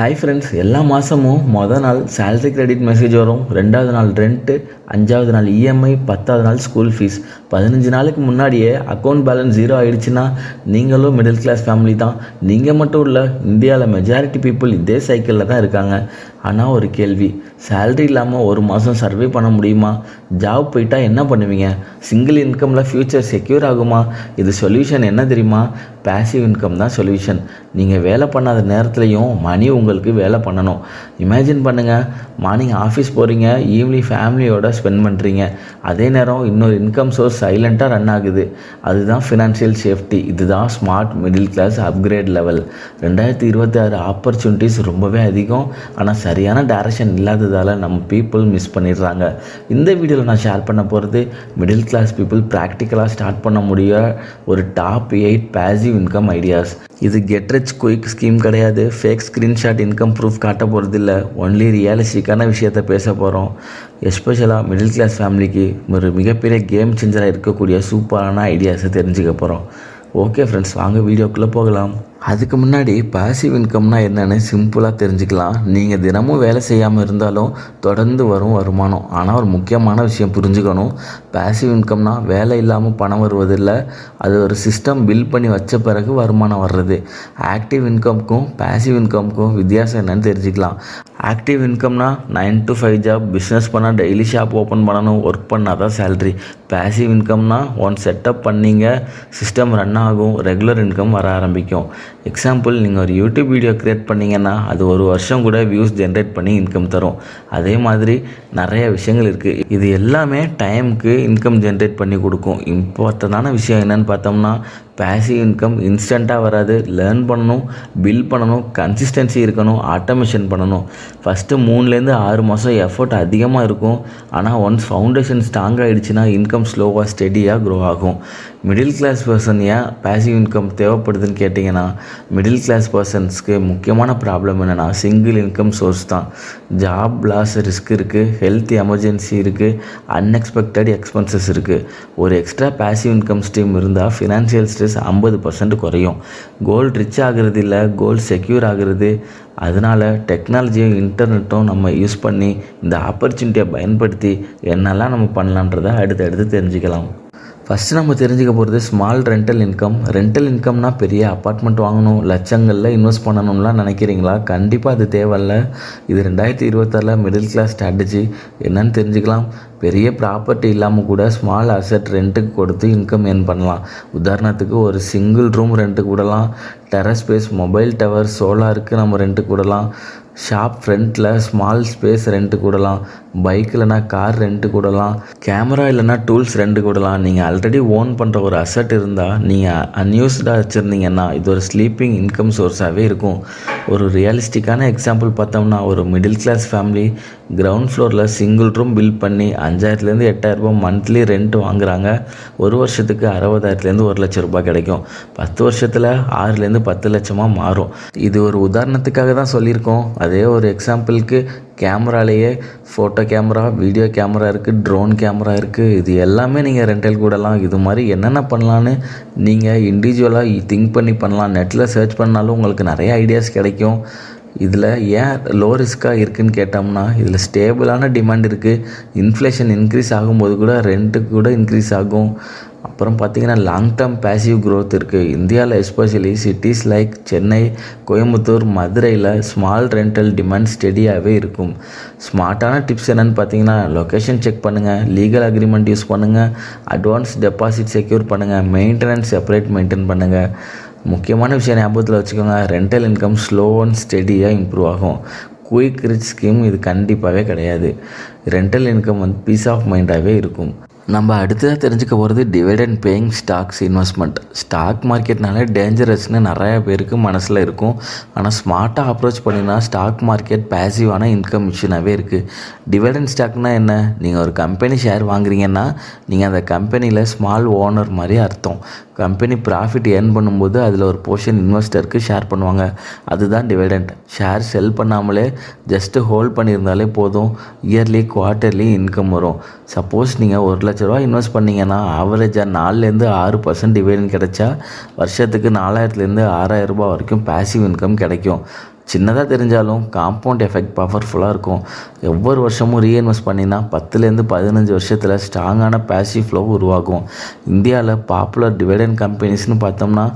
Hi friends, எல்லா மாதமும் மொதல் நாள் சேலரி கிரெடிட் மெசேஜ் வரும். 2வது நாள் ரெண்ட்டு, 5வது நாள் இஎம்ஐ, 10வது நாள் ஸ்கூல் ஃபீஸ். 15 நாளுக்கு முன்னாடியே அக்கௌண்ட் பேலன்ஸ் 0 ஆகிடுச்சுன்னா நீங்களும் மிடில் கிளாஸ் ஃபேமிலி தான். நீங்கள் மட்டும் இல்லை, இந்தியாவில் மெஜாரிட்டி பீப்புள் இதே சைக்கிளில் தான் இருக்காங்க. ஆனால் ஒரு கேள்வி, சேலரி இல்லாமல் ஒரு மாதம் சர்வே பண்ண முடியுமா? ஜாப் போயிட்டா என்ன பண்ணுவீங்க? சிங்கிள் இன்கமில் ஃப்யூச்சர் செக்யூர் ஆகுமா? இது சொல்யூஷன் என்ன தெரியுமா? பேசிவ் இன்கம் தான் சொல்யூஷன். நீங்கள் வேலை பண்ணாத நேரத்துலையும் மணி உங்களுக்கு வேலை பண்ணணும். இமேஜின் பண்ணுங்கள், மார்னிங் ஆஃபீஸ் போகிறீங்க, ஈவினிங் ஃபேமிலியோட ஸ்பெண்ட் பண்ணுறீங்க. அதே நேரம் இன்னொரு இன்கம் சோர்ஸ் சைலண்ட்டாக ரன் ஆகுது. அதுதான் ஃபினான்ஷியல் சேஃப்டி. இதுதான் smart middle class upgrade level. 2026 opportunities ரொம்பவே அதிகம். ஆனால் சரியான டைரக்ஷன் இல்லாததால் நம்ம பீப்புள் மிஸ் பண்ணிடுறாங்க. இந்த வீடியோவில் நான் ஷேர் பண்ண போகிறது மிடில் கிளாஸ் பீப்புள் ப்ராக்டிக்கலாக ஸ்டார்ட் பண்ண முடிய ஒரு டாப் 8 பேசிவ் இன்கம் ஐடியாஸ். இது கெட் ரிச் குயிக் ஸ்கீம் கிடையாது. ஃபேக் ஸ்க்ரீன்ஷாட் இன்கம் ப்ரூஃப் காட்ட போகிறது இல்லை. ஒன்லி ரியலிஸ்டிக்கான விஷயத்தை பேச போகிறோம். எஸ்பெஷலாக மிடில் கிளாஸ் ஃபேமிலிக்கு ஒரு மிகப்பெரிய கேம் சேஞ்சராக இருக்கக்கூடிய சூப்பரான ஐடியாஸை தெரிஞ்சுக்க போகிறோம். ஓகே ஃப்ரெண்ட்ஸ், வாங்க வீடியோக்குள்ளே போகலாம். அதுக்கு முன்னாடி பாசிவ் இன்கம்னா என்னென்னு சிம்பிளாக தெரிஞ்சுக்கலாம். நீங்கள் தினமும் வேலை செய்யாமல் இருந்தாலும் தொடர்ந்து வரும் வருமானம். ஆனால் ஒரு முக்கியமான விஷயம் புரிஞ்சுக்கணும். பாசிவ் இன்கம்னா வேலை இல்லாமல் பணம் வருவதில்லை, அது ஒரு சிஸ்டம் பில்ட் பண்ணி வச்ச பிறகு வருமானம் வர்றது. ஆக்டிவ் இன்கம்க்கும் பாசிவ் இன்கம்க்கும் வித்தியாசம் என்னன்னு தெரிஞ்சுக்கலாம். ஆக்டிவ் இன்கம்னா 9 to 5 ஜாப், பிஸ்னஸ் பண்ணால் டெய்லி ஷாப் ஓப்பன் பண்ணணும், ஒர்க் பண்ணால் தான் சேல்ரி. பாசிவ் இன்கம்னா ஒன் செட்டப் பண்ணிங்க, சிஸ்டம் ரன் ஆகும், ரெகுலர் இன்கம் வர ஆரம்பிக்கும். எக்ஸாம்பிள், நீங்கள் ஒரு யூடியூப் வீடியோ க்ரியேட் பண்ணிங்கன்னா அது ஒரு வருஷம் கூட வியூஸ் ஜென்ரேட் பண்ணி இன்கம் தரும். அதே மாதிரி நிறைய விஷயங்கள் இருக்குது. இது எல்லாமே டைமுக்கு இன்கம் ஜென்ரேட் பண்ணி கொடுக்கும். இம்பார்ட்டண்டான விஷயம் என்னென்னு பார்த்தோம்னா, பேசிவ் இன்கம் இன்ஸ்டண்ட்டாக வராது. லேர்ன் பண்ணணும், பில்ட் பண்ணணும், கன்சிஸ்டன்சி இருக்கணும், ஆட்டோமேஷன் பண்ணணும். ஃபஸ்ட்டு 3-6 மாதம் எஃபர்ட் அதிகமாக இருக்கும். ஆனால் ஒன்ஸ் ஃபவுண்டேஷன் ஸ்ட்ராங் ஆகிடுச்சுன்னா இன்கம் ஸ்லோவாக ஸ்டெடியாக க்ரோ ஆகும். மிடில் கிளாஸ் பர்சன் ஏன் பேசிவ் இன்கம் தேவைப்படுதுன்னு கேட்டிங்கன்னா, மிடில் கிளாஸ் பர்சன்ஸ்க்கு முக்கியமான ப்ராப்ளம் என்னென்னா சிங்கிள் இன்கம் சோர்ஸ் தான். ஜாப் லாஸ் ரிஸ்க் இருக்குது, ஹெல்த் எமர்ஜென்சி இருக்குது, அன்எக்ஸ்பெக்டட் எக்ஸ்பென்சஸ் இருக்குது. ஒரு எக்ஸ்ட்ரா பேசிவ் இன்கம் ஸ்ட்ரீம் இருந்தால் ஃபினான்ஷியல் ஸ்ட்ரெஸ் 50% குறையும். கோல் ரிச் ஆகிறது இல்லை, கோல் செக்யூர் ஆகிறது. அதனால் டெக்னாலஜியும் இன்டர்நெட்டும் நம்ம யூஸ் பண்ணி இந்த ஆப்பர்ச்சுனிட்டியை பயன்படுத்தி என்னெல்லாம் நம்ம பண்ணலான்றதை அடுத்தடுத்து தெரிஞ்சுக்கலாம். ஃபஸ்ட்டு நம்ம தெரிஞ்சுக்க போகிறது ஸ்மால் ரெண்டல் இன்கம். ரெண்டல் இன்கம்னா பெரிய அப்பார்ட்மெண்ட் வாங்கணும், லட்சங்களில் இன்வெஸ்ட் பண்ணணும்லாம் நினைக்கிறீங்களா? கண்டிப்பாக அது தேவையில்ல. இது 2026 மிடில் கிளாஸ் ஸ்ட்ராட்டஜி. என்னன்னு தெரிஞ்சுக்கலாம். பெரிய ப்ராப்பர்ட்டி இல்லாமல் கூட ஸ்மால் அசெட் ரெண்ட்டுக்கு கொடுத்து இன்கம் ஏர்ன் பண்ணலாம். உதாரணத்துக்கு ஒரு சிங்கிள் ரூம் ரெண்ட்டுக்கு விடலாம், டெரஸ் ஸ்பேஸ், மொபைல் டவர், சோலாருக்கு நம்ம ரெண்ட்டுக்கு விடலாம், ஷாப் ஃப்ரண்ட்டில் ஸ்மால் ஸ்பேஸ் ரெண்ட்டுக்கு விடலாம், பைக் இல்லைனா கார் ரெண்ட்டுக்கு விடலாம், கேமரா இல்லைனா டூல்ஸ் ரெண்ட்டுக்கு விடலாம். நீங்கள் ஆல்ரெடி ஓன் பண்ணுற ஒரு அசெட் இருந்தால், நீங்கள் அன்யூஸ்டாக வச்சுருந்தீங்கன்னா இது ஒரு ஸ்லீப்பிங் இன்கம் சோர்ஸாகவே இருக்கும். ஒரு ரியலிஸ்டிக்கான எக்ஸாம்பிள் பார்த்தோம்னா, ஒரு மிடில் கிளாஸ் ஃபேமிலி கிரவுண்ட் ஃப்ளோரில் சிங்கிள் ரூம் பில்ட் பண்ணி 5000-8 ஆயிரம் மந்த்லி ரெண்ட் வாங்குகிறாங்க. ஒரு வருஷத்துக்கு 60,000-1 லட்சம் ரூபாய் கிடைக்கும். 10 வருஷத்தில் 6-10 லட்சமாக மாறும். இது ஒரு உதாரணத்துக்காக தான் சொல்லியிருக்கோம். அதே ஒரு எக்ஸாம்பிளுக்கு கேமராலேயே ஃபோட்டோ கேமரா, வீடியோ கேமரா இருக்குது, ட்ரோன் கேமரா இருக்குது. இது எல்லாமே நீங்கள் ரெண்டல் கூடலாம். இது மாதிரி என்னென்ன பண்ணலான்னு நீங்கள் இண்டிவிஜுவலாக திங்க் பண்ணி பண்ணலாம். நெட்டில் சர்ச் பண்ணாலும் உங்களுக்கு நிறைய ஐடியாஸ் கிடைக்கும். இதில் ஏன் லோ ரிஸ்க்காக இருக்குதுன்னு கேட்டோம்னா, இதில் ஸ்டேபிளான டிமாண்ட் இருக்குது. இன்ஃப்ளேஷன் இன்க்ரீஸ் ஆகும்போது கூட ரெண்ட்டுக்கு கூட இன்க்ரீஸ் ஆகும். அப்புறம் பார்த்திங்கன்னா லாங் டேர்ம் பேசிவ் க்ரோத் இருக்குது. இந்தியாவில் especially cities like Chennai, Coimbatore, மதுரையில் ஸ்மால் ரெண்டல் டிமாண்ட் ஸ்டெடியாகவே இருக்கும். ஸ்மார்ட்டான டிப்ஸ் என்னென்னு பார்த்தீங்கன்னா, லொக்கேஷன் செக் பண்ணுங்கள், லீகல் அக்ரிமெண்ட் யூஸ் பண்ணுங்கள், அட்வான்ஸ் டெபாசிட் செக்யூர் பண்ணுங்கள், மெயின்டெனன்ஸ் செப்பரேட் மெயின்டைன் பண்ணுங்கள். முக்கியமான விஷயம் ஞாபகத்தில் வச்சுக்கோங்க, ரெண்டல் இன்கம் ஸ்லோ அண்ட் ஸ்டெடியாக இம்ப்ரூவ் ஆகும். குயிக் ரிச் ஸ்கீம் இது கண்டிப்பாகவே கிடையாது. ரெண்டல் இன்கம் பீஸ் ஆஃப் மைண்டாகவே இருக்கும். நம்ம அடுத்ததாக தெரிஞ்சுக்க போகிறது dividend paying stocks investment. Stock மார்க்கெட்னாலே டேஞ்சரஸ்னு நிறையா பேருக்கு மனசில் இருக்கும். ஆனால் ஸ்மார்ட்டாக அப்ரோச் பண்ணினா ஸ்டாக் மார்க்கெட் பேசிவான இன்கம் மிஷினாகவே இருக்குது. டிவிடெண்ட் ஸ்டாக்னால் என்ன? நீங்கள் ஒரு கம்பெனி ஷேர் வாங்குறீங்கன்னா நீங்கள் அந்த கம்பெனியில் ஸ்மால் ஓனர் மாதிரி அர்த்தம். கம்பெனி ப்ராஃபிட் ஏர்ன் பண்ணும்போது அதில் ஒரு போர்ஷன் இன்வெஸ்டருக்கு ஷேர் பண்ணுவாங்க. அதுதான் டிவிடெண்ட். ஷேர் செல் பண்ணாமலே ஜஸ்ட்டு ஹோல்ட் பண்ணியிருந்தாலே போதும், இயர்லி குவார்ட்டர்லி இன்கம் வரும். சப்போஸ் நீங்கள் 1 லட்ச ரூபா இன்வெஸ்ட் பண்ணிங்கன்னா ஆவரேஜாக 4-6% டிவிடெண்ட் கிடைச்சா வருஷத்துக்கு 4000-6000 ரூபா வரைக்கும் பேசிவ் இன்கம் கிடைக்கும். சின்னதாக தெரிஞ்சாலும் காம்பவுண்ட் எஃபெக்ட் பவர்ஃபுல்லாக இருக்கும். ஒவ்வொரு வருஷமும் ரீஇன்வெஸ்ட் பண்ணினா 10லேருந்து 15 வருஷத்தில் ஸ்ட்ராங்கான பேசிவ் ஃப்ளோ உருவாகும். இந்தியாவில் பாப்புலர் டிவிடெண்ட் கம்பெனிஸ்னு பார்த்தோம்னா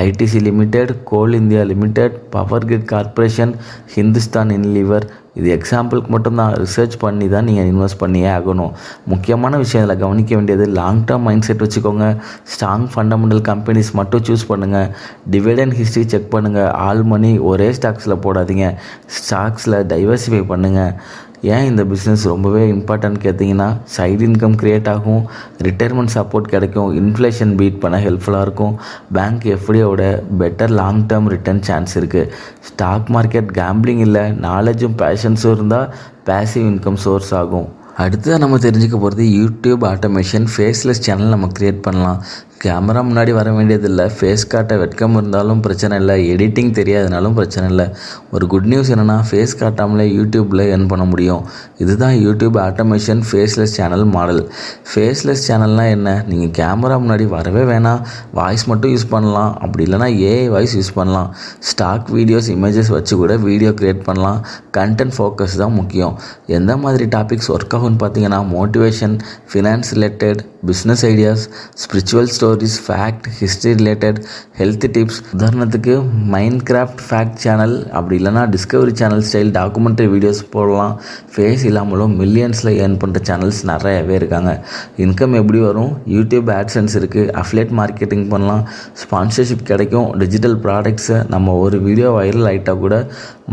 ITC limited, Coal India limited, power grid corporation, Hindustan Unilever. இது எக்ஸாம்பிளுக்கு மட்டும்தான், ரிசர்ச் பண்ணி தான் நீங்கள் இன்வெஸ்ட் பண்ணியே ஆகணும். முக்கியமான விஷயம் இதில் கவனிக்க வேண்டியது லாங் டேர்ம் மைண்ட் செட் வச்சுக்கோங்க. ஸ்ட்ராங் ஃபண்டமெண்டல் கம்பெனிஸ் மட்டும் சூஸ் பண்ணுங்கள். டிவிடெண்ட் ஹிஸ்ட்ரி செக் பண்ணுங்கள். ஆல் மணி ஒரே ஸ்டாக்ஸில் போடாதீங்க. ஸ்டாக்ஸில் டைவர்சிஃபை பண்ணுங்கள். ஏன் இந்த பிஸ்னஸ் ரொம்பவே இம்பார்ட்டன்ட் கேட்டிங்கன்னா, சைடு இன்கம் க்ரியேட் ஆகும், ரிட்டையர்மெண்ட் சப்போர்ட் கிடைக்கும், இன்ஃப்ளேஷன் பீட் பண்ண ஹெல்ப்ஃபுல்லாக இருக்கும், பேங்க் எஃப்டியோட better long term return chance இருக்குது. ஸ்டாக் மார்க்கெட் கேம்பிளிங் இல்லை, நாலேஜும் பேஷன்ஸும் இருந்தால் பேசிவ் இன்கம் சோர்ஸ் ஆகும். அடுத்ததாக நம்ம தெரிஞ்சுக்க போகிறது யூடியூப் ஆட்டோமேஷன். ஃபேஸ்லெஸ் சேனல் நம்ம க்ரியேட் பண்ணலாம். கேமரா முன்னாடி வர வேண்டியதில்லை. ஃபேஸ் காட்ட வெட்கம் இருந்தாலும் பிரச்சனை இல்லை, எடிட்டிங் தெரியாதனாலும் பிரச்சனை இல்லை. ஒரு குட் நியூஸ் என்னென்னா, ஃபேஸ் காட்டாமலே யூடியூப்பில் earn பண்ண முடியும். இதுதான் YouTube automation faceless channel model. Faceless சேனல்னால் என்ன? நீங்கள் கேமரா முன்னாடி வரவே வேணாம், வாய்ஸ் மட்டும் யூஸ் பண்ணலாம். அப்படி இல்லைனா ஏஐ வாய்ஸ் யூஸ் பண்ணலாம். ஸ்டாக் வீடியோஸ், இமேஜஸ் வச்சு கூட வீடியோ க்ரியேட் பண்ணலாம். கண்டென்ட் ஃபோக்கஸ் தான் முக்கியம். எந்த மாதிரி டாபிக்ஸ் ஒர்க் ஆகும்னு பார்த்தீங்கன்னா, motivation, finance related, business ideas, spiritual stories, fact, history related, health tips. உதாரணத்துக்கு மைண்ட் கிராஃப்ட் ஃபேக்ட் சேனல், அப்படி இல்லைனா Discovery channel style documentary videos போடலாம். ஃபேஸ் இல்லாமலும் மில்லியன்ஸில் ஏர்ன் பண்ணுற சேனல்ஸ் நிறையவே இருக்காங்க. இன்கம் எப்படி வரும்? யூடியூப் ஆட்சன்ஸ் இருக்குது, அஃபிலியேட் மார்க்கெட்டிங் பண்ணலாம், ஸ்பான்சர்ஷிப் கிடைக்கும், டிஜிட்டல் ப்ராடக்ட்ஸை நம்ம ஒரு வீடியோ வைரல் ஆகிட்டால் கூட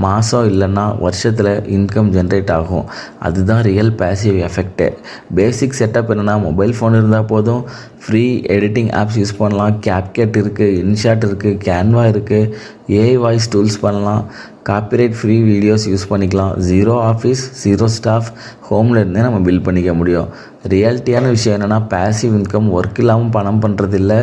மாதம் இல்லைன்னா வருஷத்தில் இன்கம் ஜென்ரேட் ஆகும். அதுதான் ரியல் பேசிவ் எஃபெக்ட்டு. பேசிக் செட்டப் என்னென்னா, மொபைல் ஃபோன் இருந்தால் போதும். ஃப்ரீ எடிட்டிங் ஆப்ஸ் யூஸ் பண்ணலாம். கேப்கட் இருக்குது, இன்ஷாட் இருக்குது, கேன்வா இருக்குது, ஏஐ வாய்ஸ் டூல்ஸ் பண்ணலாம். காப்பிரைட் ஃப்ரீ வீடியோஸ் யூஸ் பண்ணிக்கலாம். ஜீரோ ஆஃபீஸ், ஜீரோ ஸ்டாஃப், ஹோமில் இருந்தே நம்ம பில்ட் பண்ணிக்க முடியும். ரியாலிட்டியான விஷயம் என்னென்னா, பேசிவ் இன்கம் ஒர்க் இல்லாமல் பணம் பண்ணுறதில்ல.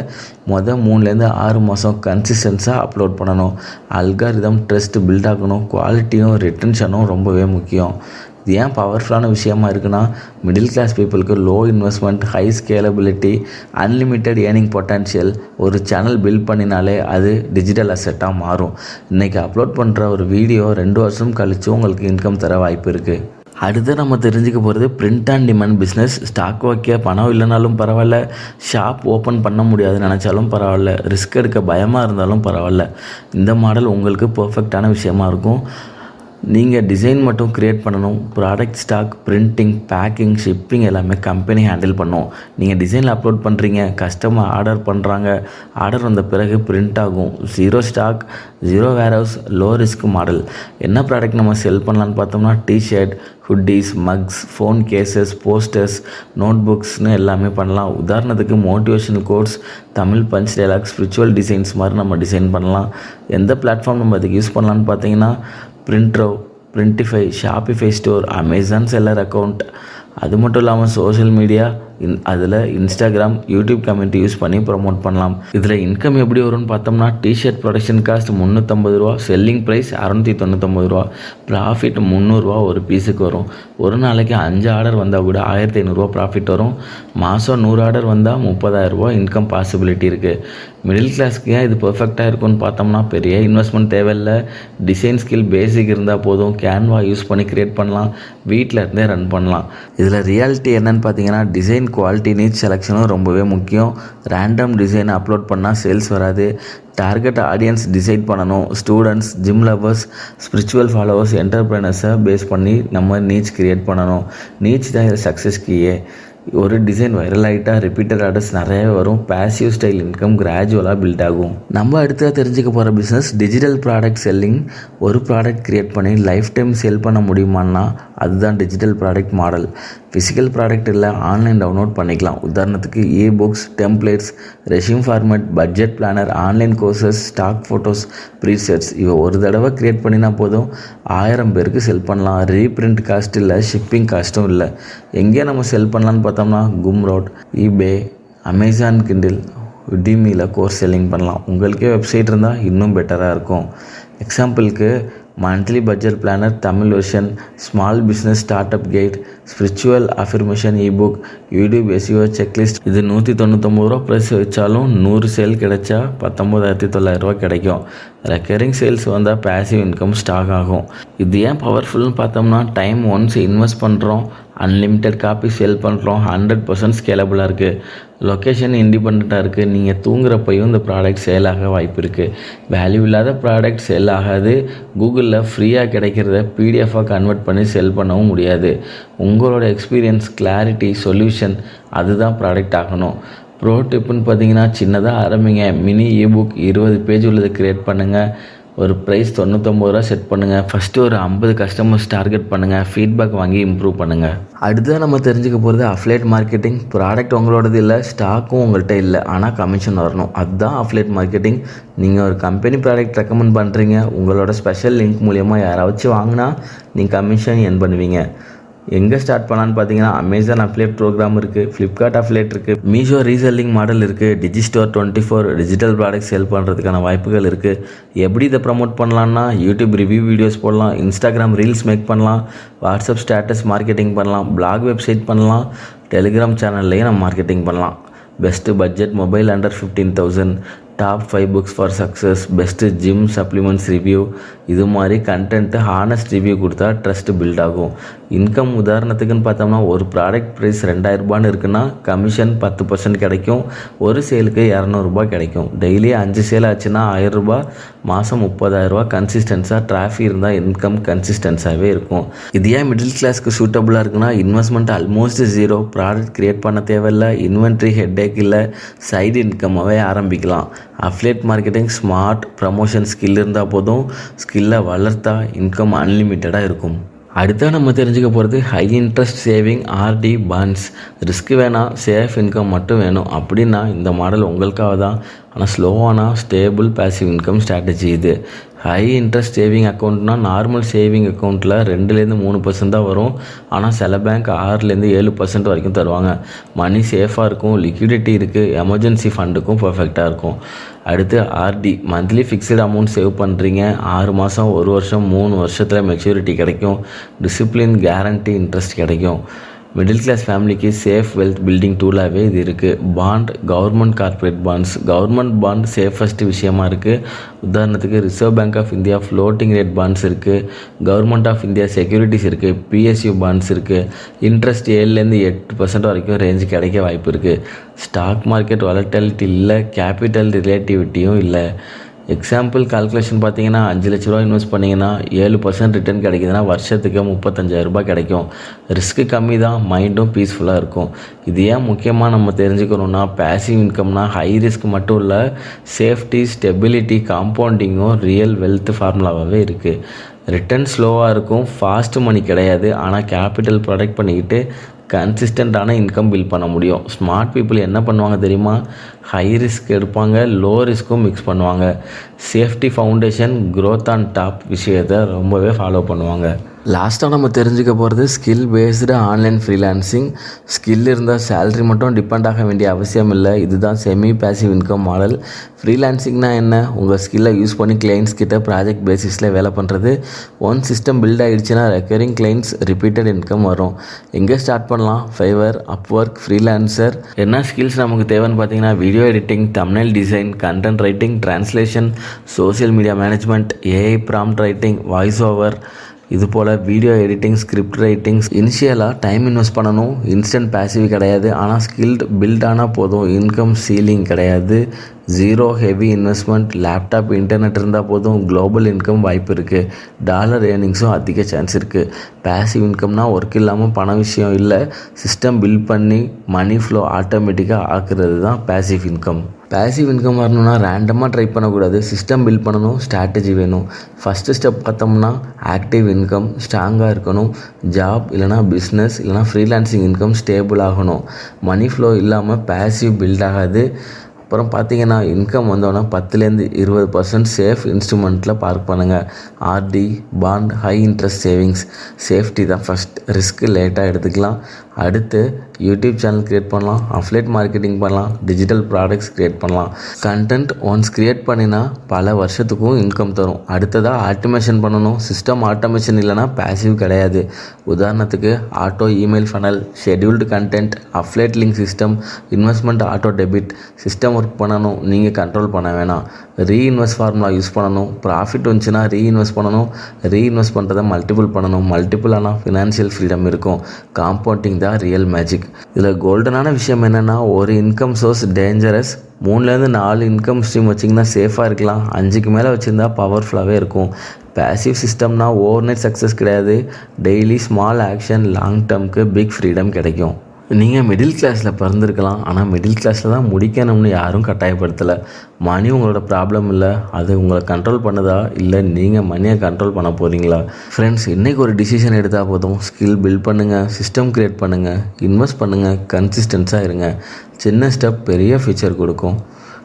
3லேருந்து 6 மாதம் கன்சிஸ்டன்ஸாக அப்லோட் பண்ணணும். அல்காரிதம் ட்ரஸ்ட் பில்ட் ஆகணும். குவாலிட்டியும் ரிட்டன்ஷனும் ரொம்பவே முக்கியம். இது ஏன் பவர்ஃபுல்லான விஷயமா இருக்குன்னா, மிடில் கிளாஸ் பீப்புளுக்கு low investment, high scalability, unlimited earning potential. ஒரு சேனல் பில்ட் பண்ணினாலே அது டிஜிட்டல் அசெட்டாக மாறும். இன்றைக்கி அப்லோட் பண்ணுற ஒரு வீடியோ 2 வருஷம் கழித்து உங்களுக்கு இன்கம் தர வாய்ப்பு இருக்குது. அடுத்து நம்ம தெரிஞ்சுக்க போகிறது print and demand business. Stock வைக்க பணம் இல்லைனாலும் பரவாயில்ல, ஷாப் ஓப்பன் பண்ண முடியாதுன்னு நினச்சாலும் பரவாயில்ல, ரிஸ்க் எடுக்க பயமாக இருந்தாலும் பரவாயில்ல, இந்த மாடல் உங்களுக்கு பர்ஃபெக்டான விஷயமா இருக்கும். நீங்கள் டிசைன் மட்டும் க்ரியேட் பண்ணணும். Product stock, printing, packing, shipping எல்லாமே கம்பெனி ஹேண்டில் பண்ணும். நீங்கள் டிசைனில் அப்லோட் பண்ணுறீங்க, கஸ்டமர் ஆர்டர் பண்ணுறாங்க, ஆர்டர் வந்த பிறகு பிரிண்ட் ஆகும். Zero stock, zero warehouse, low risk model. என்ன ப்ராடக்ட் நம்ம செல் பண்ணலான்னு பார்த்தோம்னா, T-shirt, hoodies, mugs, phone cases, posters, note புக்ஸ்னு எல்லாமே பண்ணலாம். உதாரணத்துக்கு motivational quotes, Tamil punch dialogue, spiritual designs மாதிரி நம்ம டிசைன் பண்ணலாம். எந்த பிளாட்ஃபார்ம் நம்ம அதுக்கு யூஸ் பண்ணலான்னு பார்த்தீங்கன்னா, Printrove, Printify, Shopify store, Amazon seller account. அது மட்டும் இல்லாமல் சோஷியல் மீடியா, அதில் இன்ஸ்டாகிராம், யூடியூப் கம்யூனிட்டி யூஸ் பண்ணி ப்ரொமோட் பண்ணலாம். இதில் இன்கம் எப்படி வரும்னு பார்த்தோம்னா, டிஷர்ட் ப்ரொடக்ஷன் காஸ்ட் 350 ரூபா, செல்லிங் ப்ரைஸ் 699 ரூபா, ப்ராஃபிட் 300 ரூபா ஒரு பீஸுக்கு வரும். ஒரு நாளைக்கு 5 ஆர்டர் வந்தால் கூட 1500 ரூபா ப்ராஃபிட் வரும். மாதம் 100 ஆர்டர் வந்தால் 30,000 ரூபா இன்கம் பாசிபிலிட்டி இருக்குது. மிடில் கிளாஸ்க்கு ஏன் இது பர்ஃபெக்டாக இருக்கும்னு பார்த்தோம்னா, பெரிய இன்வெஸ்ட்மெண்ட் தேவையில்லை, டிசைன் ஸ்கில் பேசிக் இருந்தால் போதும், கேன்வா யூஸ் பண்ணி க்ரியேட் பண்ணலாம், வீட்டில் இருந்தே ரன் பண்ணலாம். இதில் ரியாலிட்டி என்னன்னு பார்த்தீங்கன்னா, டிசைன் குவாலிட்டி, நீட் செலெக்ஷனும் ரொம்பவே முக்கியம். ரேண்டம் டிசைனை அப்லோட் பண்ணால் சேல்ஸ் வராது. டார்கெட் ஆடியன்ஸ் டிசைட் பண்ணணும். Students, gym lovers, spiritual followers, என்டர்பிரைனர்ஸை பேஸ் பண்ணி நம்ம நீச் க்ரியேட் பண்ணணும். நீச் தான் இது சக்ஸஸ் கீயே. ஒரு டிசைன் வைரல் ஆகிட்டால் ரிப்பீட்டட் ஆர்டர்ஸ் நிறைய வரும். பேசிவ் ஸ்டைல் இன்கம் கிராஜுவலாக பில்ட் ஆகும். நம்ம அடுத்ததாக தெரிஞ்சுக்க போகிற பிஸ்னஸ் டிஜிட்டல் ப்ராடக்ட் செல்லிங். ஒரு ப்ராடக்ட் க்ரியேட் பண்ணி லைஃப் டைம் சேல் பண்ண முடியுமான்னா அதுதான் digital product model. Physical product இல்லை, ஆன்லைன் டவுன்லோட் பண்ணிக்கலாம். உதாரணத்துக்கு books, templates, resume format, budget planner, online courses, stock photos, presets. இவை ஒரு தடவை க்ரியேட் பண்ணினா போதும், 1000 பேருக்கு செல் பண்ணலாம். ரீப்ரிண்ட் காஸ்ட் இல்லை, ஷிப்பிங் காஸ்ட்டும் இல்லை. எங்கே நம்ம செல் பண்ணலான்னு பார்த்தோம்னா, கும்ரோட், ஈபே, அமேசான் கிண்டில், உடிமியில் கோர்ஸ் செல்லிங் பண்ணலாம். உங்களுக்கே வெப்சைட் இருந்தால் இன்னும் பெட்டராக இருக்கும். எக்ஸாம்பிளுக்கு monthly budget planner Tamil version, small business start up guide, spiritual affirmation ebook, YouTube SEO checklist. இது 199 ரூபா ப்ரைஸ் வச்சாலும் 100 சேல் கிடைச்சா 19,900 ரூபா கிடைக்கும். ரெக்கரிங் சேல்ஸ் வந்தால் பேசிவ் இன்கம் ஸ்டாக் ஆகும். இது ஏன் பவர்ஃபுல்னு பார்த்தோம்னா, டைம் ஒன்ஸ் இன்வெஸ்ட் பண்ணுறோம், அன்லிமிட்டெட் காப்பி சேல் பண்ணுறோம், 100% ஸ்கேலபிளாக இருக்குது, லொக்கேஷன் இண்டிபெண்ட்டாக இருக்குது. நீங்கள் தூங்குறப்பையும் இந்த ப்ராடக்ட் சேல் ஆக வாய்ப்பு இருக்குது. வேல்யூ இல்லாத ப்ராடக்ட் சேல் ஆகாது. கூகுளில் ஃப்ரீயாக கிடைக்கிறத பிடிஎஃபாக கன்வெர்ட் பண்ணி செல் பண்ணவும் முடியாது. உங்களோட எக்ஸ்பீரியன்ஸ், கிளாரிட்டி, சொல்யூஷன் அதுதான் ப்ராடக்ட் ஆகணும். ப்ரோ டிப்புன்னு பார்த்தீங்கன்னா, சின்னதாக ஆரம்பிங்க. மினி இபுக் 20 பேஜ் உள்ளது க்ரியேட் பண்ணுங்கள். ஒரு ப்ரைஸ் 99 ரூபா செட் பண்ணுங்கள். ஃபஸ்ட்டு ஒரு 50 கஸ்டமர்ஸ் டார்கெட் பண்ணுங்கள். ஃபீட்பேக் வாங்கி இம்ப்ரூவ் பண்ணுங்கள். அடுத்ததாக நம்ம தெரிஞ்சுக்க போகிறது அஃப்லேட் மார்க்கெட்டிங். ப்ராடக்ட் உங்களோடது இல்லை, ஸ்டாக்கும் உங்கள்கிட்ட இல்லை, ஆனால் கமிஷன் வரணும். அதுதான் அஃப்லேட் மார்க்கெட்டிங். நீங்கள் ஒரு கம்பெனி ப்ராடக்ட் ரெக்கமெண்ட் பண்ணுறீங்க, உங்களோட ஸ்பெஷல் லிங்க் மூலிமா யாராச்சும் வாங்கினா நீங்கள் கமிஷன் எர்ன் பண்ணுவீங்க. எங்கே ஸ்டார்ட் பண்ணலான்னு பார்த்தீங்கன்னா, அமேசான் அஃப்லேட் ப்ரோக்ராம் இருக்குது, ஃப்ளிப்கார்ட் அஃப்லேட் இருக்குது, மீஷோ ரீசெல்லிங் மாடல் இருக்குது, டிஜிஸ்டோர் 24 டிஜிட்டல் ப்ராடக்ட் சேல் பண்ணுறதுக்கான வாய்ப்புகள் இருக்குது. எப்படி இதை ப்ரமோட் பண்ணலான்னா, யூடியூப் ரிவ்யூ வீடியோஸ் போடலாம், இன்ஸ்டாகிராம் ரீல்ஸ் மேக் பண்ணலாம், வாட்ஸ்அப் ஸ்டேட்டஸ் மார்க்கெட்டிங் பண்ணலாம், பிளாக் வெப்சைட் பண்ணலாம், டெலிகிராம் சேனல்லையும் நம்ம மார்க்கெட்டிங் பண்ணலாம். Best budget mobile under 15,000, top 5 books for success, best gym supplements review. இது மாதிரி கண்டென்ட்டு ஹானஸ்ட் ரிவ்யூ கொடுத்தா ட்ரஸ்ட் பில்ட் ஆகும். இன்கம் உதாரணத்துக்குன்னு பார்த்தோம்னா, ஒரு ப்ராடக்ட் ப்ரைஸ் 2000 ரூபான்னு இருக்குன்னா கமிஷன் 10% கிடைக்கும். ஒரு சேலுக்கு 200 ரூபாய் கிடைக்கும். டெய்லி 5 சேல் ஆச்சுன்னா 1000 ரூபாய், மாதம் 30,000 ரூபா. கன்சிஸ்டன்ஸாக டிராஃபிக் இருந்தால் இன்கம் கன்சிஸ்டன்ஸாகவே இருக்கும். இது ஏன் மிடில் கிளாஸ்க்கு சூட்டபுளாக இருக்குன்னா, இன்வெஸ்ட்மெண்ட் ஆல்மோஸ்ட் 0, ப்ராடக்ட் க்ரியேட் பண்ண தேவையில்லை, இன்வென்ட்ரி ஹெட்டேக் இல்லை, சைடு இன்கம்மாகவே ஆரம்பிக்கலாம். Affiliate marketing smart promotion skill இருந்தால் போதும். ஸ்கில்லை வளர்த்தா இன்கம் அன்லிமிட்டடாக இருக்கும். அடுத்த நம்ம தெரிஞ்சுக்க போகிறது high interest saving RD bonds. Risk வேணாம், சேஃப் இன்கம் மட்டும் வேணும் அப்படின்னா இந்த மாடல் உங்களுக்காக தான். ஆனால் ஸ்லோவான ஸ்டேபிள் பேசிவ் இன்கம் ஸ்ட்ராட்டஜி இது. ஹை இன்ட்ரெஸ்ட் சேவிங் அக்கௌண்ட்னால் நார்மல் சேவிங் அக்கௌண்ட்டில் 2-3% தான் வரும். ஆனால் சில பேங்க் 6-7% வரைக்கும் தருவாங்க. மணி சேஃபாக இருக்கும், லிக்விடிட்டி இருக்குது, எமர்ஜென்சி ஃபண்டுக்கும் பர்ஃபெக்டாக இருக்கும். அடுத்து RD, monthly fixed amount save பண்ணுறீங்க. 6 மாதம், 1 வருஷம், 3 வருஷத்தில் மெச்சூரிட்டி கிடைக்கும். டிசிப்ளின், கேரண்டி, இன்ட்ரெஸ்ட் கிடைக்கும். மிடில் கிளாஸ் ஃபேமிலிக்கு சேஃப் வெல்த் பில்டிங் டூலாகவே இது இருக்குது. Bond, government corporate bonds. Government bond safest விஷயமா இருக்குது. உதாரணத்துக்கு Reserve Bank of India floating rate bonds இருக்குது, கவர்மெண்ட் ஆஃப் இந்தியா செக்யூரிட்டிஸ் இருக்குது, பிஎஸ்யூ பாண்ட்ஸ் இருக்குது. இன்ட்ரெஸ்ட் 7-8% வரைக்கும் ரேஞ்சு கிடைக்க வாய்ப்பு இருக்குது. ஸ்டாக் மார்க்கெட் வாலட்டிலிட்டி இல்லை, கேபிட்டல் ரிலேட்டிவிட்டியும் இல்லை. எக்ஸாம்பிள் கால்குலேஷன் பார்த்தீங்கன்னா, 5 லட்ச ரூபா இன்வெஸ்ட் பண்ணிங்கன்னா 7% ரிட்டர்ன் கிடைக்குதுன்னா வருஷத்துக்கு 35,000 ரூபாய் கிடைக்கும். ரிஸ்க்கு கம்மி தான், மைண்டும் பீஸ்ஃபுல்லாக இருக்கும். இது ஏன் முக்கியமாக நம்ம தெரிஞ்சுக்கணுன்னா, பேசிவ் இன்கம்னா ஹை ரிஸ்க் மட்டும் இல்லை, சேஃப்டி, ஸ்டெபிலிட்டி, காம்பவுண்டிங்கும் ரியல் வெல்த் ஃபார்முலாவாகவே இருக்குது. ரிட்டர்ன் ஸ்லோவாக இருக்கும், ஃபாஸ்ட் மணி கிடையாது. ஆனால் கேபிட்டல் ப்ரொடெக்ட் பண்ணிக்கிட்டு கன்சிஸ்டண்ட்டான இன்கம் பில்ட் பண்ண முடியும். ஸ்மார்ட் பீப்புள் என்ன பண்ணுவாங்க தெரியுமா? ஹை ரிஸ்க் எடுப்பாங்க, லோ ரிஸ்க்கும் மிக்ஸ் பண்ணுவாங்க. Safety foundation, growth on top விஷயத்தை ரொம்பவே ஃபாலோ பண்ணுவாங்க. லாஸ்ட்டாக நம்ம தெரிஞ்சுக்க போகிறது skill based online freelancing. Skill இருந்தால் சேலரி மட்டும் டிபெண்ட் ஆக வேண்டிய அவசியம் இல்லை. இதுதான் செமி பேசிவ் இன்கம் மாடல். ஃப்ரீலான்சிங்னா என்ன? உங்கள் ஸ்கில்லை யூஸ் பண்ணி கிளைண்ட்ஸ் கிட்ட ப்ராஜெக்ட் பேசிஸில் வேலை பண்ணுறது. ஒன் சிஸ்டம் பில்ட் ஆகிடுச்சுன்னா ரெக்கரிங் கிளைண்ட்ஸ், ரிப்பீட்டட் இன்கம் வரும். எங்கே ஸ்டார்ட் பண்ணலாம்? Fiverr, Upwork, Freelancer. என்ன ஸ்கில்ஸ் நமக்கு தேவைன்னு பார்த்தீங்கன்னா, video editing, thumbnail design, content writing, translation, social media management, AI prompt writing, voice over, இது போல் வீடியோ எடிட்டிங், ஸ்கிரிப்ட் ரைட்டிங்ஸ். இனிஷியலாக டைம் இன்வெஸ்ட் பண்ணணும். இன்ஸ்டன்ட் பேசிவ் கிடையாது. ஆனால் ஸ்கில்ட் பில்ட் ஆனால் போதும். இன்கம் சீலிங் கிடையாது. 0 ஹெவி இன்வெஸ்ட்மெண்ட். லேப்டாப், இன்டர்நெட் இருந்தால் போதும். குளோபல் இன்கம் வாய்ப்பு இருக்குது. டாலர் ஏர்னிங்ஸும் அதிக சான்ஸ் இருக்குது. பேசிவ் இன்கம்னால் ஒர்க் இல்லாமல் பண விஷயம் இல்லை, சிஸ்டம் பில்ட் பண்ணி மணி ஃப்ளோ ஆட்டோமேட்டிக்காக ஆக்குறது தான் பேசிவ் இன்கம். பேசிவ் இன்கம் வரணும்னா ரேண்டமாக ட்ரை பண்ணக்கூடாது. சிஸ்டம் பில்ட் பண்ணணும், ஸ்ட்ராட்டஜி வேணும். ஃபஸ்ட்டு ஸ்டெப் பார்த்தோம்னா ஆக்டிவ் இன்கம் ஸ்ட்ராங்காக இருக்கணும். ஜாப் இல்லைனா பிஸ்னஸ் இல்லைனா ஃப்ரீலான்சிங் இன்கம் ஸ்டேபிள் ஆகணும். மணி ஃப்ளோ இல்லாமல் பேசிவ் பில்ட் ஆகாது. அப்புறம் பார்த்தீங்கன்னா, இன்கம் வந்தோன்னா 10-20% சேஃப் இன்ஸ்ட்ருமெண்ட்டில் பார்க் பண்ணுங்கள். RD, bond, high interest savings. Safety தான் ஃபஸ்ட், ரிஸ்க்கு லேட்டாக எடுத்துக்கலாம். அடுத்து யூடியூப் சேனல் க்ரியேட் பண்ணலாம், அஃப்லேட் மார்க்கெட்டிங் பண்ணலாம், டிஜிட்டல் ப்ராடக்ட்ஸ் க்ரியேட் பண்ணலாம். கண்டென்ட் ஒன்ஸ் க்ரியேட் பண்ணினா பல வருஷத்துக்கும் இன்கம் தரும். அடுத்ததாக ஆட்டோமேஷன் பண்ணணும். சிஸ்டம் ஆட்டோமேஷன் இல்லைனா பேசிவ் கிடையாது. உதாரணத்துக்கு auto email funnel, scheduled content, affiliate link system, investment auto debit. System work பண்ணணும், நீங்கள் கண்ட்ரோல் பண்ண வேணாம். ரீஇன்வெஸ்ட் ஃபார்முலா யூஸ் பண்ணணும். ப்ராஃபிட் வந்துச்சுன்னா ரீஇன்வெஸ்ட் பண்ணணும். ரீஇன்வெஸ்ட் பண்ணுறதை மல்டிபிள் பண்ணணும். மல்டிபிள் ஆனால் ஃபினான்ஷியல் ஃப்ரீடம் இருக்கும். காம்பவுண்டிங் தான் ரியல் மேஜிக். இதில் கோல்டனான விஷயம் என்னென்னா, ஒரு இன்கம் சோர்ஸ் டேஞ்சரஸ். 3லேருந்து 4 இன்கம் ஸ்ட்ரீம் வச்சிங்கன்னா சேஃபாக இருக்கலாம். 5க்கு மேலே வச்சுருந்தா பவர்ஃபுல்லாகவே இருக்கும். பேசிவ் சிஸ்டம்னா ஓவர் நைட் சக்ஸஸ் கிடையாது. டெய்லி ஸ்மால் ஆக்ஷன், லாங் டேர்முக்கு பிக் ஃப்ரீடம் கிடைக்கும். நீங்கள் மிடில் கிளாஸில் பிறந்திருக்கலாம், ஆனால் மிடில் கிளாஸில் தான் முடிக்கணும்னு யாரும் கட்டாயப்படுத்தலை. மணி உங்களோட ப்ராப்ளம் இல்லை, அது உங்களை கண்ட்ரோல் பண்ணுதா இல்லை நீங்கள் மணியை கண்ட்ரோல் பண்ண போகிறீங்களா? ஃப்ரெண்ட்ஸ், இன்றைக்கி ஒரு டிசிஷன் எடுத்தால் போதும். ஸ்கில் பில்ட் பண்ணுங்கள், சிஸ்டம் க்ரியேட் பண்ணுங்கள், இன்வெஸ்ட் பண்ணுங்கள், கன்சிஸ்டன்ஸாக இருங்க. சின்ன ஸ்டெப் பெரிய ஃபியூச்சர் கொடுக்கும்.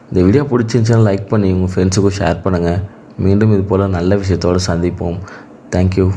இந்த வீடியோ பிடிச்சிருந்துச்சுன்னா லைக் பண்ணி உங்கள் ஃப்ரெண்ட்ஸுக்கும் ஷேர் பண்ணுங்கள். மீண்டும் இது போல் நல்ல விஷயத்தோடு சந்திப்போம். தேங்க்யூ.